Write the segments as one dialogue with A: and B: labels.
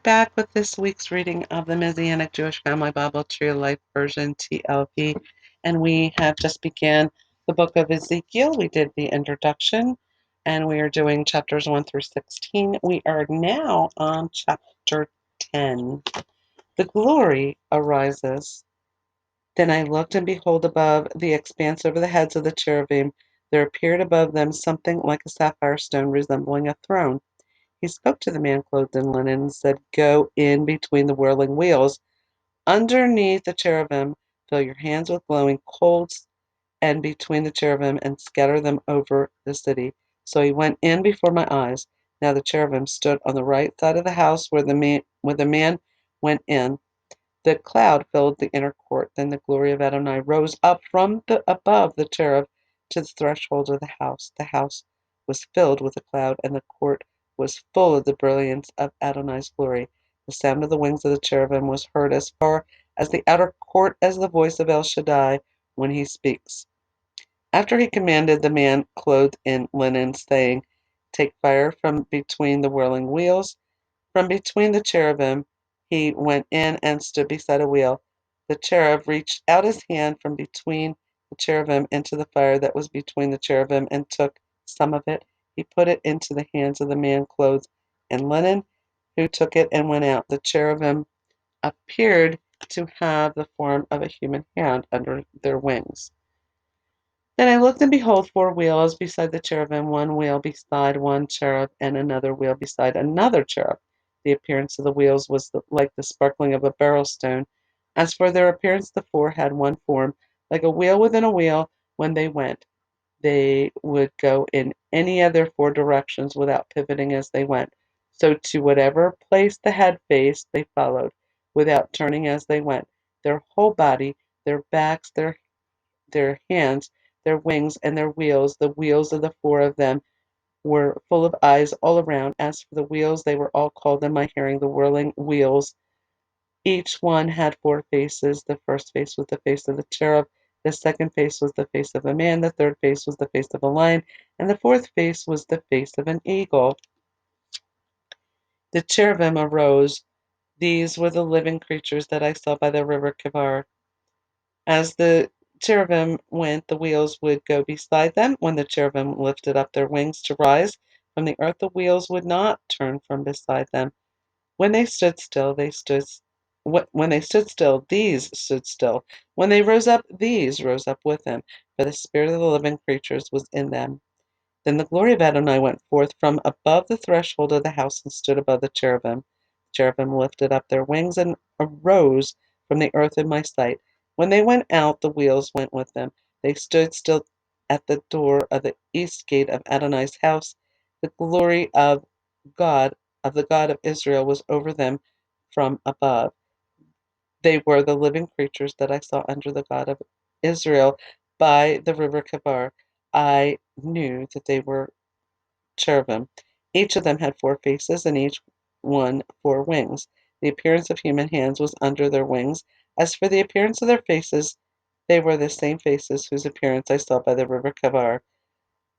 A: back with this week's reading of the Messianic Jewish Family Bible Tree of Life version, TLV, and we have just began the book of Ezekiel. We did the introduction, and we are doing chapters 1 through 16. We are now on chapter 10. The glory arises. Then I looked, and behold, above the expanse over the heads of the cherubim, there appeared above them something like a sapphire stone resembling a throne. He spoke to the man clothed in linen and said, "Go in between the whirling wheels, underneath the cherubim, fill your hands with glowing coals, and between the cherubim, and scatter them over the city." So he went in before my eyes. Now the cherubim stood on the right side of the house where the man went in. The cloud filled the inner court. Then the glory of Adonai rose up from above the cherub to the threshold of the house. The house was filled with a cloud, and the court was full of the brilliance of Adonai's glory. The sound of the wings of the cherubim was heard as far as the outer court as the voice of El Shaddai when he speaks. After he commanded the man clothed in linen, saying, "Take fire from between the whirling wheels." From between the cherubim he went in and stood beside a wheel. The cherub reached out his hand from between the cherubim into the fire that was between the cherubim and took some of it. He put it into the hands of the man clothed in linen, who took it and went out. The cherubim appeared to have the form of a human hand under their wings. Then I looked, and behold, 4 wheels beside the cherubim, 1 wheel beside one cherub, and another wheel beside another cherub. The appearance of the wheels was like the sparkling of a beryl stone. As for their appearance, the 4 had one form, like a wheel within a wheel. When they went, they would go in any of their 4 directions without pivoting as they went. So to whatever place the head faced, they followed, without turning as they went. Their whole body, their backs, their hands, their wings, and their wheels, the wheels of the 4 of them, were full of eyes all around. As for the wheels, they were all called in my hearing the whirling wheels. Each one had 4 faces. The first face was the face of the cherub, the second face was the face of a man, the third face was the face of a lion, and the fourth face was the face of an eagle. The cherubim arose. These were the living creatures that I saw by the river Kibar. As the cherubim went, the wheels would go beside them. When the cherubim lifted up their wings to rise from the earth, the wheels would not turn from beside them. When they stood still, these stood still. When they rose up, these rose up with them, for the spirit of the living creatures was in them. Then the glory of Adonai went forth from above the threshold of the house and stood above the cherubim. The cherubim lifted up their wings and arose from the earth in my sight. When they went out, the wheels went with them. They stood still at the door of the east gate of Adonai's house. The glory of the God of Israel, was over them from above. They were the living creatures that I saw under the God of Israel by the river Kibar. I knew that they were cherubim. Each of them had 4 faces, and each one 4 wings. The appearance of human hands was under their wings. As for the appearance of their faces, they were the same faces whose appearance I saw by the river Kibar.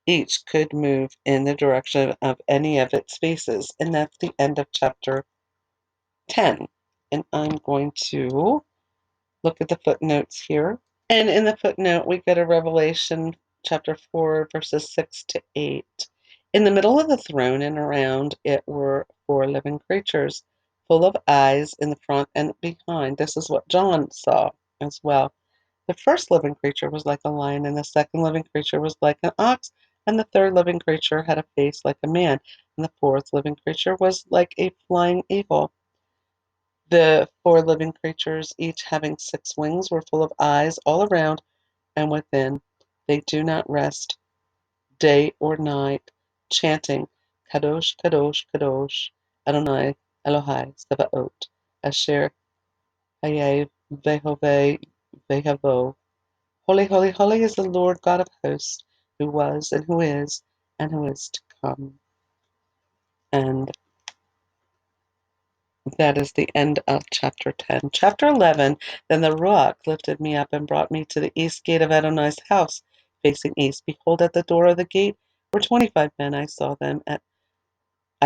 A: Each could move in the direction of any of its faces. And that's the end of chapter 10. And I'm going to look at the footnotes here. And in the footnote, we go to Revelation chapter 4, verses 6 to 8. In the middle of the throne and around it were 4 living creatures, full of eyes in the front and behind. This is what John saw as well. The first living creature was like a lion, and the second living creature was like an ox, and the third living creature had a face like a man, and the fourth living creature was like a flying eagle. The 4 living creatures, each having 6 wings, were full of eyes all around and within. They do not rest day or night, chanting, "Kadosh, Kadosh, Kadosh, Adonai Elohai Sabaoth, Asher Hayev Vehoveh Vehavo." Holy, holy, holy is the Lord God of hosts, who was and who is to come. And that is the end of chapter 10. Chapter 11, then the Ruach lifted me up and brought me to the east gate of Adonai's house, facing east. Behold, at the door of the gate were 25 men. I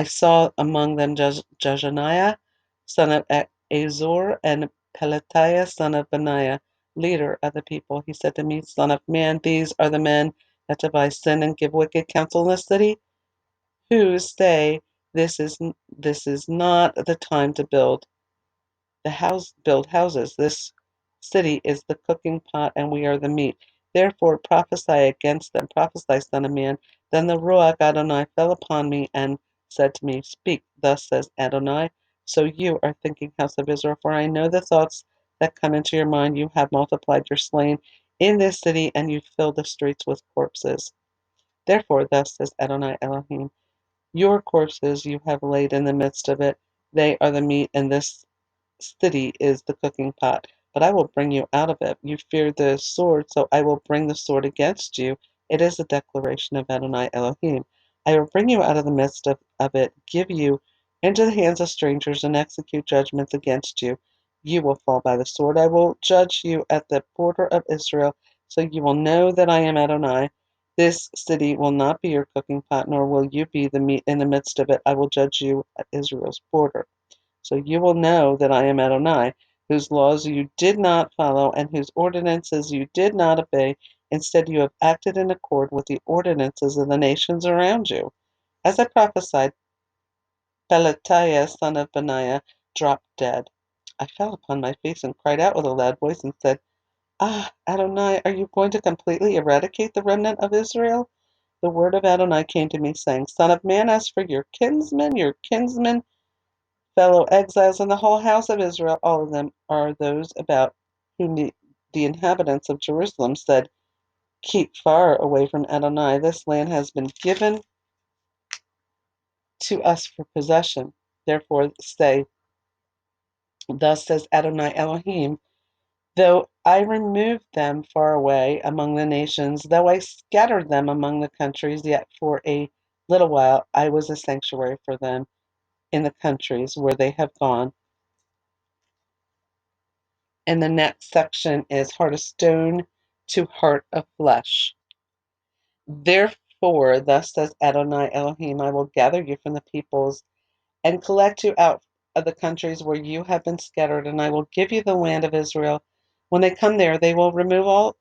A: saw among them Jejaniah, son of Azor, and Pelatiah, son of Benaiah, leader of the people. He said to me, Son of man, these are the men that devise sin and give wicked counsel in the city, who say, this is not the time to build houses. This city is the cooking pot, and we are the meat. Therefore prophesy against them. Prophesy, son of man. Then the Ruach Adonai fell upon me and said to me, Speak, thus says Adonai. So you are thinking, house of Israel, for I know the thoughts that come into your mind. You have multiplied your slain in this city, and you fill the streets with corpses. Therefore, thus says Adonai Elohim, your corpses you have laid in the midst of it. They are the meat, and this city is the cooking pot, but I will bring you out of it. You fear the sword, so I will bring the sword against you. It is a declaration of Adonai Elohim. I will bring you out of the midst of it, give you into the hands of strangers, and execute judgments against you. You will fall by the sword. I will judge you at the border of Israel, so you will know that I am Adonai. This city will not be your cooking pot, nor will you be the meat in the midst of it. I will judge you at Israel's border. So you will know that I am Adonai, whose laws you did not follow and whose ordinances you did not obey. Instead, you have acted in accord with the ordinances of the nations around you. As I prophesied, Pelatiah, son of Benaiah, dropped dead. I fell upon my face and cried out with a loud voice and said, Ah, Adonai, are you going to completely eradicate the remnant of Israel? The word of Adonai came to me, saying, Son of man, as for your kinsmen, fellow exiles, and the whole house of Israel, all of them are those about whom the inhabitants of Jerusalem said, Keep far away from Adonai. This land has been given to us for possession. Therefore say, Thus says Adonai Elohim, though I removed them far away among the nations, though I scattered them among the countries, yet for a little while I was a sanctuary for them in the countries where they have gone. And the next section is heart of stone to heart of flesh. Therefore, thus says Adonai Elohim, I will gather you from the peoples and collect you out of the countries where you have been scattered, and I will give you the land of Israel. When they come there, they will remove all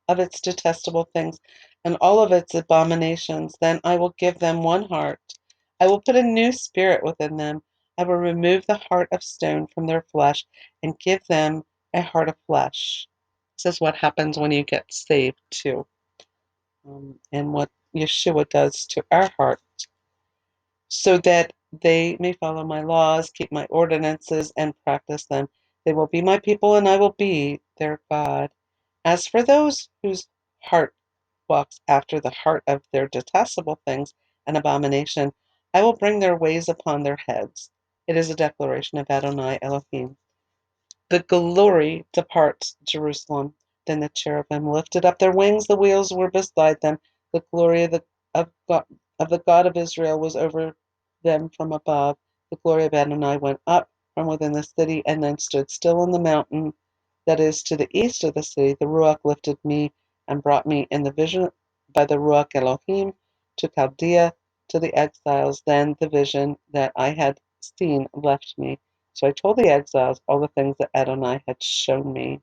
A: of its detestable things and all of its abominations. Then I will give them one heart. I will put a new spirit within them. I will remove the heart of stone from their flesh and give them a heart of flesh. This is what happens when you get saved, too, and what Yeshua does to our heart, so that they may follow my laws, keep my ordinances, and practice them. They will be my people, and I will be their God. As for those whose heart walks after the heart of their detestable things and abomination, I will bring their ways upon their heads. It is a declaration of Adonai Elohim. The glory departs Jerusalem. Then the cherubim lifted up their wings, the wheels were beside them. The glory of the God of Israel was over them from above. The glory of Adonai went up from within the city and then stood still on the mountain that is to the east of the city. The Ruach lifted me and brought me in the vision by the Ruach Elohim to Chaldea, to the exiles. Then the vision that I had seen left me. So I told the exiles all the things that Adonai had shown me.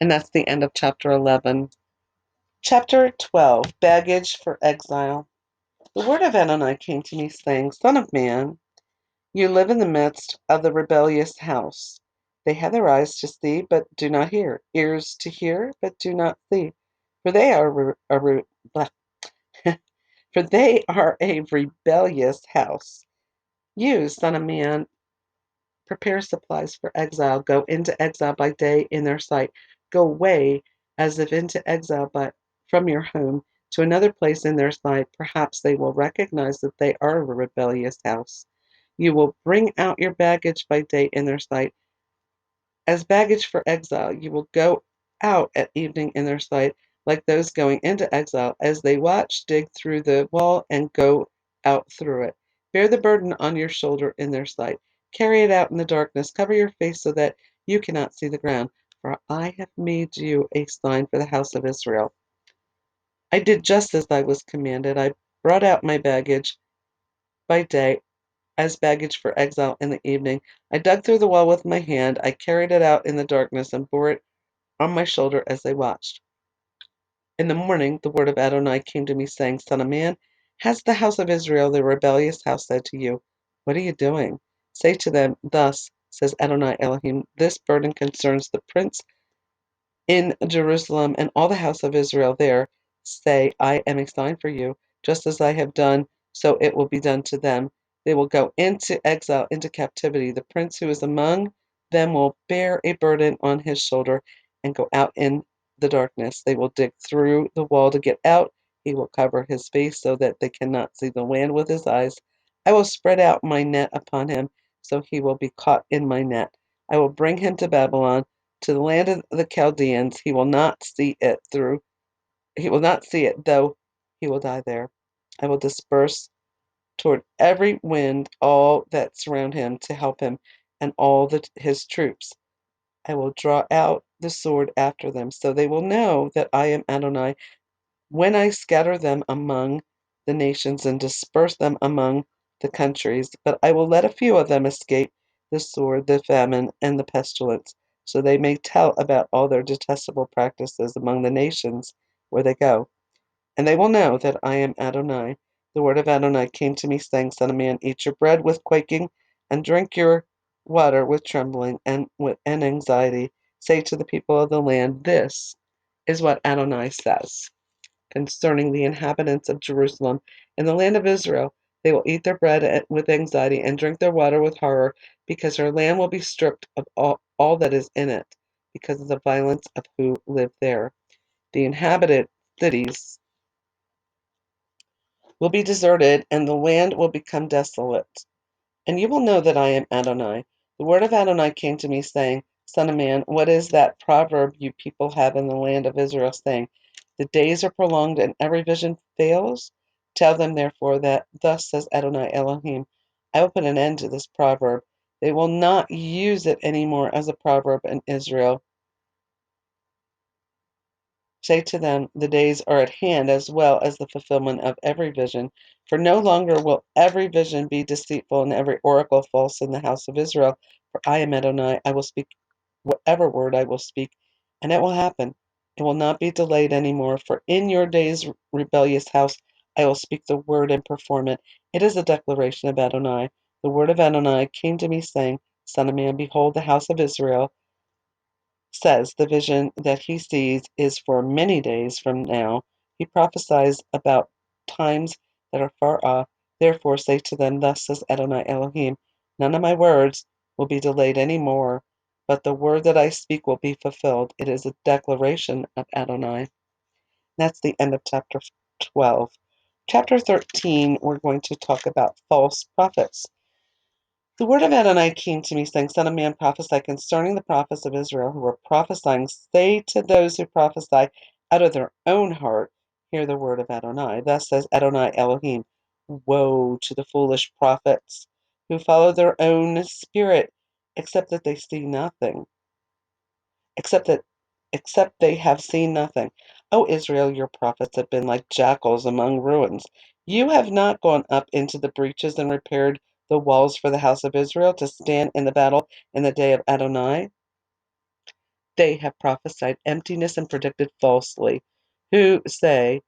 A: And that's the end of chapter 11. Chapter 12, Baggage for Exile. The word of Adonai came to me, saying, Son of man, you live in the midst of the rebellious house. They have their eyes to see, but do not hear, ears to hear, but do not see. For they are for they are a rebellious house. You, son of man, prepare supplies for exile. Go into exile by day in their sight. Go away as if into exile, but from your home to another place in their sight. Perhaps they will recognize that they are a rebellious house. You will bring out your baggage by day in their sight. As baggage for exile, you will go out at evening in their sight, like those going into exile. As they watch, dig through the wall and go out through it. Bear the burden on your shoulder in their sight. Carry it out in the darkness. Cover your face so that you cannot see the ground. For I have made you a sign for the house of Israel. I did just as I was commanded. I brought out my baggage by day. as baggage for exile in the evening. I dug through the wall with my hand. I carried it out in the darkness and bore it on my shoulder as they watched. In the morning, the word of Adonai came to me, saying, Son of man, has the house of Israel, the rebellious house, said to you, What are you doing? Say to them, Thus says Adonai Elohim, this burden concerns the prince in Jerusalem and all the house of Israel there. Say, I am a sign for you, just as I have done, so it will be done to them. They will go into exile, into captivity. The prince who is among them will bear a burden on his shoulder and go out in the darkness. They will dig through the wall to get out. He will cover his face so that they cannot see the land with his eyes. I will spread out my net upon him, so he will be caught in my net. I will bring him to Babylon, to the land of the Chaldeans. He will not see it, though he will die there. I will disperse toward every wind all that surround him to help him and all his troops. I will draw out the sword after them, so they will know that I am Adonai when I scatter them among the nations and disperse them among the countries. But I will let a few of them escape the sword, the famine, and the pestilence, so they may tell about all their detestable practices among the nations where they go. And they will know that I am Adonai. The word of Adonai came to me, saying, Son of man, eat your bread with quaking, and drink your water with trembling and anxiety. Say to the people of the land, This is what Adonai says concerning the inhabitants of Jerusalem and the land of Israel. They will eat their bread with anxiety and drink their water with horror, because her land will be stripped of all that is in it, because of the violence of who live there. The inhabited cities will be deserted, and the land will become desolate. And you will know that I am Adonai. The word of Adonai came to me, saying, Son of man, what is that proverb you people have in the land of Israel, saying, The days are prolonged and every vision fails? Tell them, therefore, that thus says Adonai Elohim, I will put an end to this proverb. They will not use it any more as a proverb in Israel. Say to them, the days are at hand, as well as the fulfillment of every vision. For no longer will every vision be deceitful and every oracle false in the house of Israel. For I am Adonai, I will speak whatever word I will speak, and it will happen. It will not be delayed any more. For in your days, rebellious house, I will speak the word and perform it. It is a declaration of Adonai. The word of Adonai came to me, saying, Son of man, behold, the house of Israel says the vision that he sees is for many days from now. He prophesies about times that are far off. Therefore say to them, Thus says Adonai Elohim, none of my words will be delayed any more, but the word that I speak will be fulfilled. It is a declaration of Adonai. That's the end of chapter 12. Chapter 13, we're going to talk about false prophets. The word of Adonai came to me, saying, Son of man, prophesy concerning the prophets of Israel who are prophesying. Say to those who prophesy out of their own heart, Hear the word of Adonai. Thus says Adonai Elohim, Woe to the foolish prophets who follow their own spirit, except that they see nothing except that except they have seen nothing. O Israel, your prophets have been like jackals among ruins. You have not gone up into the breaches and repaired the walls for the house of Israel to stand in the battle in the day of Adonai. They have prophesied emptiness and predicted falsely, who say,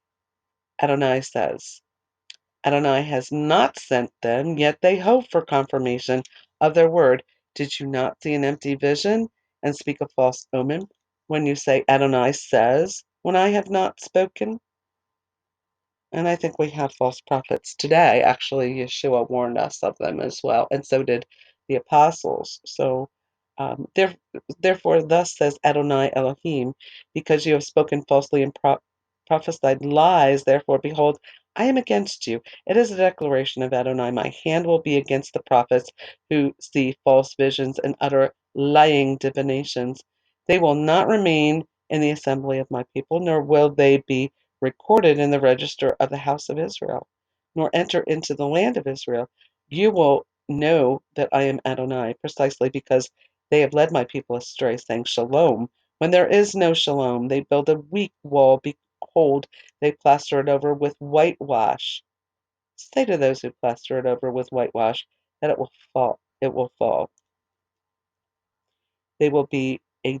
A: Adonai says. Adonai has not sent them, yet they hope for confirmation of their word. Did you not see an empty vision and speak a false omen when you say, Adonai says, when I have not spoken? And I think we have false prophets today. Actually, Yeshua warned us of them as well, and so did the apostles. So, there, therefore, thus says Adonai Elohim, because you have spoken falsely and prophesied lies, therefore, behold, I am against you. It is a declaration of Adonai. My hand will be against the prophets who see false visions and utter lying divinations. They will not remain in the assembly of my people, nor will they be recorded in the register of the house of Israel, nor enter into the land of Israel. You will know that I am Adonai, precisely because they have led my people astray, saying shalom, when there is no shalom. They build a weak wall. Behold, they plaster it over with whitewash. Say to those who plaster it over with whitewash, that it will fall. It will fall. They will be a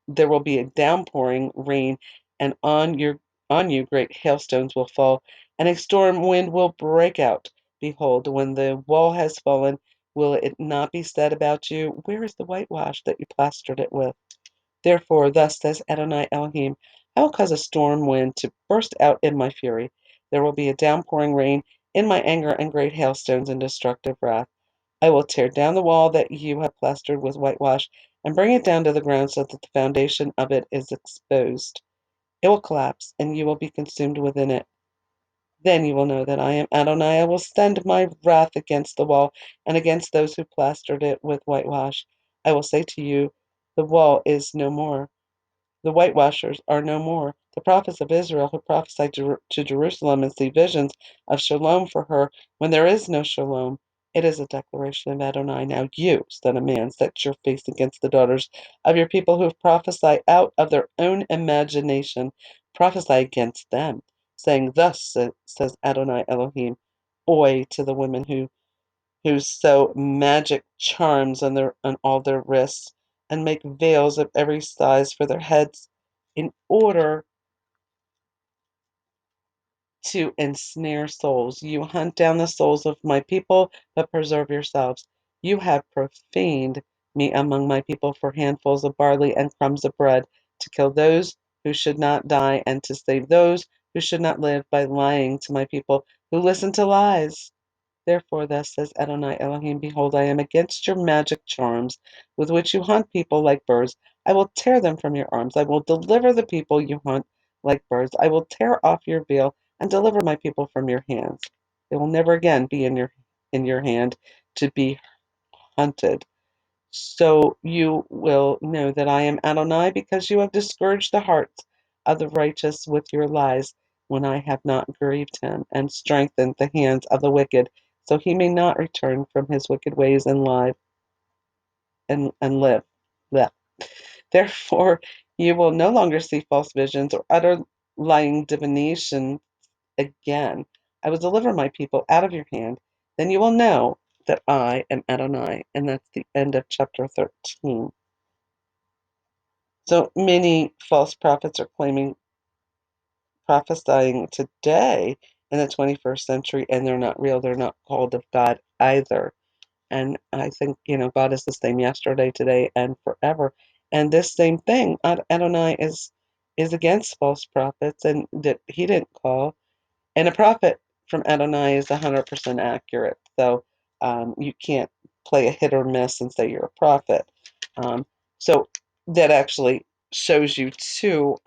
A: there will be a downpouring rain, and on you great hailstones will fall, and a storm wind will break out. Behold, when the wall has fallen, will it not be said about you, where is the whitewash that you plastered it with? Therefore, thus says Adonai Elohim, I will cause a storm wind to burst out in my fury. There will be a downpouring rain in my anger and great hailstones and destructive wrath. I will tear down the wall that you have plastered with whitewash and bring it down to the ground so that the foundation of it is exposed. It will collapse, and you will be consumed within it. Then you will know that I am Adonai. I will send my wrath against the wall and against those who plastered it with whitewash. I will say to you, the wall is no more. The whitewashers are no more. The prophets of Israel who prophesy to Jerusalem and see visions of shalom for her when there is no shalom. It is a declaration of Adonai. Now you, son of man, set your face against the daughters of your people who prophesy out of their own imagination. Prophesy against them, saying, Thus says Adonai Elohim, Oi to the women who sew magic charms on all their wrists, and make veils of every size for their heads, in order to ensnare souls. You hunt down the souls of my people, but preserve yourselves. You have profaned me among my people for handfuls of barley and crumbs of bread, to kill those who should not die, and to save those who should not live by lying to my people who listen to lies. Therefore, thus says Adonai Elohim, Behold, I am against your magic charms, with which you hunt people like birds. I will tear them from your arms. I will deliver the people you hunt like birds. I will tear off your veil and deliver my people from your hands. They will never again be in your hand to be hunted. So you will know that I am Adonai, because you have discouraged the hearts of the righteous with your lies, when I have not grieved him, and strengthened the hands of the wicked, so he may not return from his wicked ways and live. Blech. Therefore you will no longer see false visions or utter lying divination again. I will deliver my people out of your hand. Then you will know that I am Adonai. And that's the end of chapter 13. So many false prophets are prophesying today in the 21st century, and they're not real. They're not called of God either. And I think, God is the same yesterday, today, and forever. And this same thing, Adonai is against false prophets, and that he didn't call. And a prophet from Adonai is 100% accurate. So you can't play a hit or miss and say you're a prophet. Um, so that actually shows you too,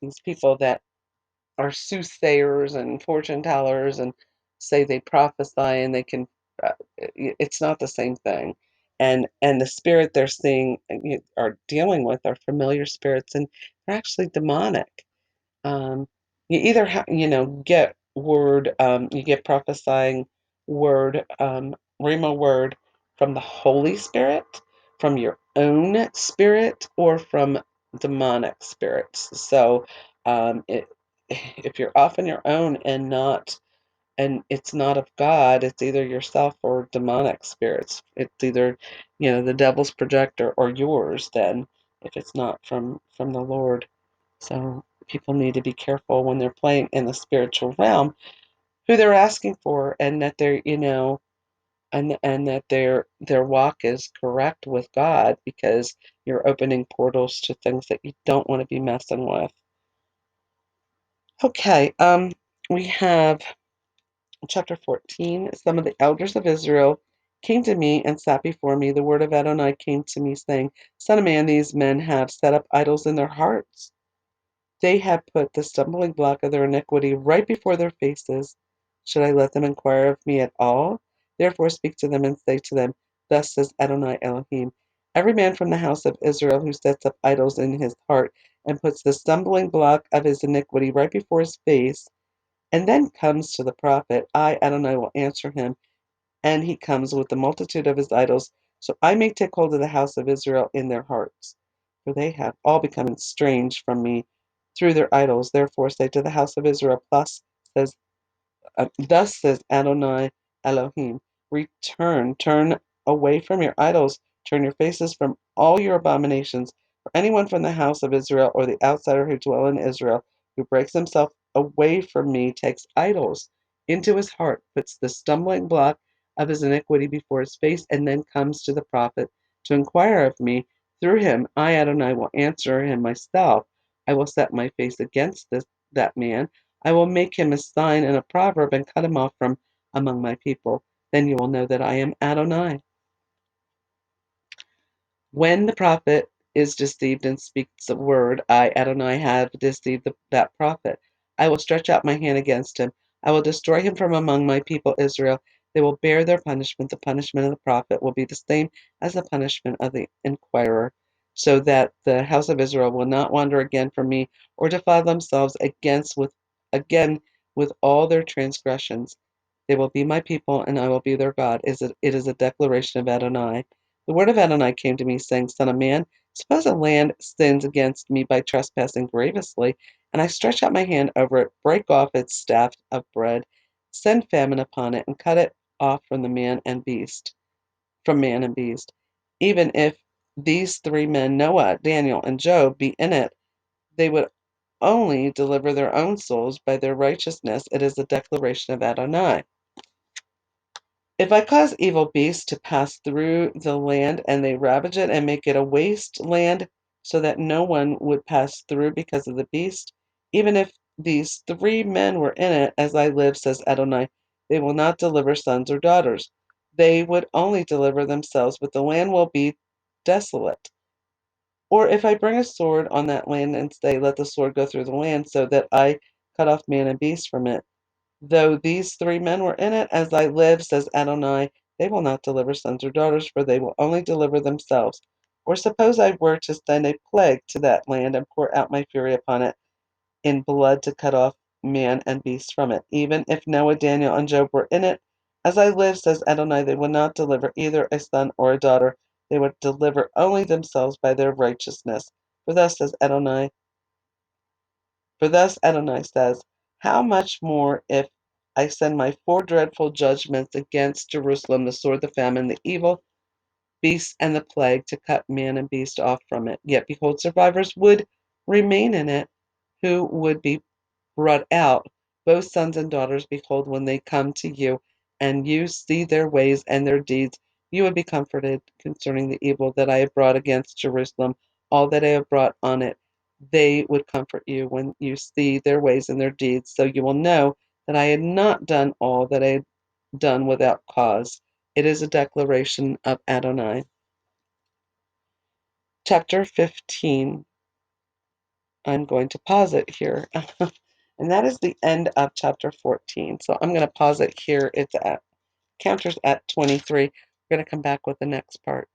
A: these people that are soothsayers and fortune tellers and say they prophesy and they can. It's not the same thing. And the spirit they're seeing, are dealing with, are familiar spirits, and they're actually demonic. um, you either get word, you get prophesying word, rhema word from the Holy Spirit, from your own spirit, or from demonic spirits. So if you're off on your own and it's not of God, it's either yourself or demonic spirits. It's either, the devil's projector or yours, then, if it's not from the Lord. So people need to be careful when they're playing in the spiritual realm, who they're asking for, and that they're, and that their walk is correct with God, because you're opening portals to things that you don't want to be messing with. Okay, we have chapter 14. Some of the elders of Israel came to me and sat before me. The word of Adonai came to me, saying, Son of man, these men have set up idols in their hearts. They have put the stumbling block of their iniquity right before their faces. Should I let them inquire of me at all? Therefore speak to them and say to them, Thus says Adonai Elohim, every man from the house of Israel who sets up idols in his heart and puts the stumbling block of his iniquity right before his face, and then comes to the prophet, I, Adonai, will answer him, and he comes with the multitude of his idols, so I may take hold of the house of Israel in their hearts. For they have all become estranged from me through their idols. Therefore say to the house of Israel, thus says Adonai Elohim, turn away from your idols, turn your faces from all your abominations. For anyone from the house of Israel or the outsider who dwell in Israel who breaks himself away from me, takes idols into his heart, puts the stumbling block of his iniquity before his face, and then comes to the prophet to inquire of me. Through him, I, Adonai, will answer him myself. I will set my face against that man. I will make him a sign and a proverb and cut him off from among my people. Then you will know that I am Adonai. When the prophet is deceived and speaks a word, I, Adonai, have deceived that prophet. I will stretch out my hand against him. I will destroy him from among my people Israel. They will bear their punishment. The punishment of the prophet will be the same as the punishment of the inquirer, so that the house of Israel will not wander again from me or defile themselves again with all their transgressions. They will be my people, and I will be their God. It is a declaration of Adonai. The word of Adonai came to me, saying, Son of man, suppose a land sins against me by trespassing grievously, and I stretch out my hand over it, break off its staff of bread, send famine upon it, and cut it off from man and beast. Even if these three men, Noah, Daniel, and Job, be in it, they would only deliver their own souls by their righteousness. It is a declaration of Adonai. If I cause evil beasts to pass through the land, and they ravage it and make it a waste land, so that no one would pass through because of the beast, even if these three men were in it, as I live, says Adonai, they will not deliver sons or daughters. They would only deliver themselves, but the land will be desolate. Or if I bring a sword on that land and say, Let the sword go through the land, so that I cut off man and beast from it, though these three men were in it, as I live, says Adonai, they will not deliver sons or daughters, for they will only deliver themselves. Or suppose I were to send a plague to that land and pour out my fury upon it in blood to cut off man and beast from it. Even if Noah, Daniel, and Job were in it, as I live, says Adonai, they will not deliver either a son or a daughter. They would deliver only themselves by their righteousness. For thus says Adonai, for thus Adonai says, How much more if I send my four dreadful judgments against Jerusalem, the sword, the famine, the evil beasts, and the plague, to cut man and beast off from it. Yet behold, survivors would remain in it, who would be brought out, both sons and daughters. Behold, when they come to you, and you see their ways and their deeds, you would be comforted concerning the evil that I have brought against Jerusalem, all that I have brought on it. They would comfort you when you see their ways and their deeds, so you will know that I had not done all that I had done without cause. It is a declaration of Adonai. Chapter 15. I'm going to pause it here. And that is the end of chapter 14. So I'm going to pause it here. It's at counters at 23. We're going to come back with the next part.